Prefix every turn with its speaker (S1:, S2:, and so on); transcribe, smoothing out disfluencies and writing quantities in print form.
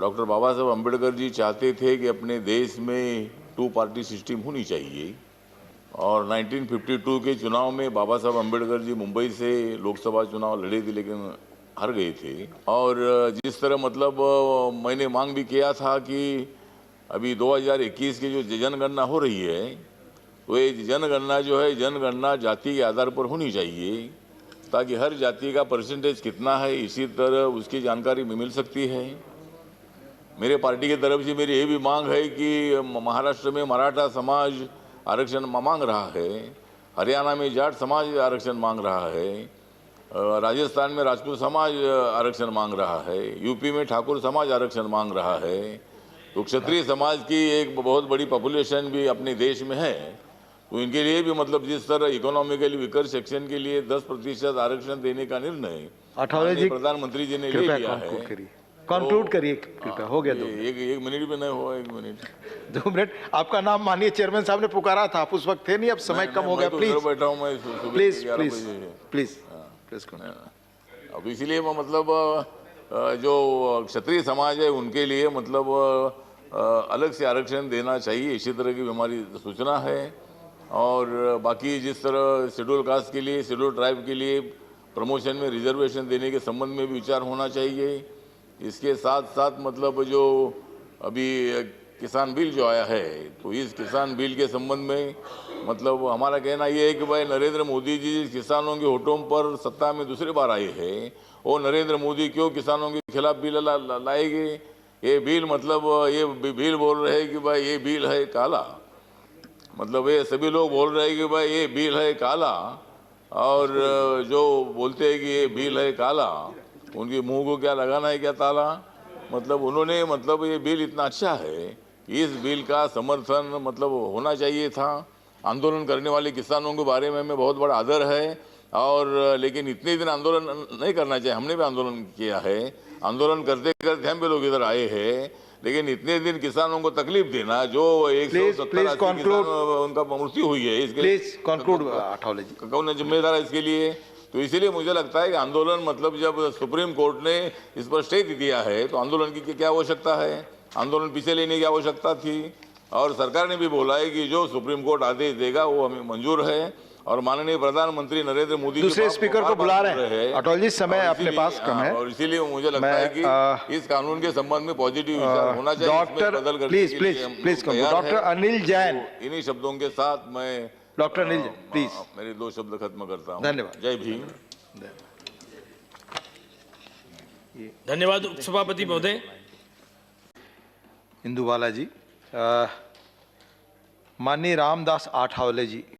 S1: Doctor बाबा साहब अम्बेडकर जी चाहते थे कि अपने देश में 2 पार्टी सिस्टम होनी चाहिए और 1952 के चुनाव में बाबा साहब अम्बेडकर जी मुंबई से लोकसभा चुनाव लड़े थे लेकिन हार गए थे। और जिस तरह मतलब मैंने मांग भी किया था कि अभी 2021 की जो जनगणना हो रही है तो ये जनगणना जो है जनगणना जाति के आधार पर होनी चाहिए ताकि हर जाति का परसेंटेज कितना है इसी तरह उसकी जानकारी मिल सकती है। मेरे पार्टी की तरफ से मेरी ये भी मांग है कि महाराष्ट्र में मराठा समाज आरक्षण मांग रहा है, हरियाणा में जाट समाज आरक्षण मांग रहा है, राजस्थान में राजपूत समाज आरक्षण मांग रहा है, यूपी में ठाकुर समाज आरक्षण मांग रहा है। तो क्षत्रिय समाज की एक बहुत बड़ी पॉपुलेशन भी अपने देश में है, तो इनके लिए भी मतलब जिस तरह इकोनॉमिकली वीकर सेक्शन के लिए 10% आरक्षण देने का निर्णय प्रधानमंत्री जी ने ले लिया है।
S2: कंक्लूड करिए कृपया, हो गया 2 मिनट।
S1: एक मिनट भी नहीं हुआ, 1 मिनट
S2: 2 मिनट। आपका नाम माननीय चेयरमैन साहब ने पुकारा था, आप उस वक्त थे नहीं, अब समय कम हो गया। प्लीज
S1: बैठा हूँ मैं,
S2: प्लीज प्लीज प्लीज प्लीज।
S1: अब इसलिए मैं मतलब जो क्षत्रिय समाज है उनके लिए मतलब अलग से आरक्षण देना चाहिए, इसी तरह की हमारी सूचना है। और बाकी जिस तरह शेड्यूल कास्ट के लिए, शेड्यूल ट्राइब के लिए प्रमोशन में रिजर्वेशन देने के संबंध में भी विचार होना चाहिए। इसके साथ साथ मतलब जो अभी किसान बिल जो आया है तो इस किसान बिल के संबंध में मतलब हमारा कहना ये है कि भाई नरेंद्र मोदी जी किसानों के होठों पर सत्ता में दूसरी बार आए हैं और नरेंद्र मोदी क्यों किसानों के खिलाफ बिल लाएंगे। ये बिल मतलब ये बिल बोल रहे हैं कि भाई ये बिल है काला, मतलब ये सभी लोग बोल रहे हैं कि भाई ये बिल है काला, और जो बोलते हैं कि ये बिल है काला उनके मुंह को क्या लगाना है, क्या ताला। मतलब उन्होंने मतलब ये बिल इतना अच्छा है कि इस बिल का समर्थन मतलब होना चाहिए था। आंदोलन करने वाले किसानों के बारे में हमें बहुत बड़ा आदर है, और लेकिन इतने दिन आंदोलन नहीं करना चाहिए। हमने भी आंदोलन किया है, आंदोलन करते करते हम भी लोग इधर आए हैं, लेकिन इतने दिन किसानों को तकलीफ देना जो 170 किसान उनका मृत्यु हुई है, इसके
S2: प्लीज कंक्लूड आठवले जी,
S1: कौन जिम्मेदार है इसके लिए। तो इसीलिए मुझे लगता है कि आंदोलन मतलब जब सुप्रीम कोर्ट ने इस पर स्टे दिया है तो आंदोलन की क्या आवश्यकता है, आंदोलन पीछे लेने की आवश्यकता थी। और सरकार ने भी बोला है कि जो सुप्रीम कोर्ट आदेश देगा वो हमें मंजूर है। और माननीय प्रधानमंत्री नरेंद्र मोदी
S2: दूसरे स्पीकर को बुला रहे हैं। अटल जी समय अपने पास कम है,
S1: और इसीलिए मुझे लगता है कि इस कानून के संबंध में पॉजिटिव विचार होना चाहिए।
S2: Doctor please please please doctor Anil Jain,
S1: इन्हीं शब्दों के साथ मैं
S2: डॉक्टर अनिल जैन प्लीज
S1: मेरे 2 शब्द खत्म करता हूँ।
S2: धन्यवाद।
S1: जय भीम।
S3: धन्यवाद उपसभापति महोदय।
S2: इंदुबाला जी, माननीय रामदास आठवले जी।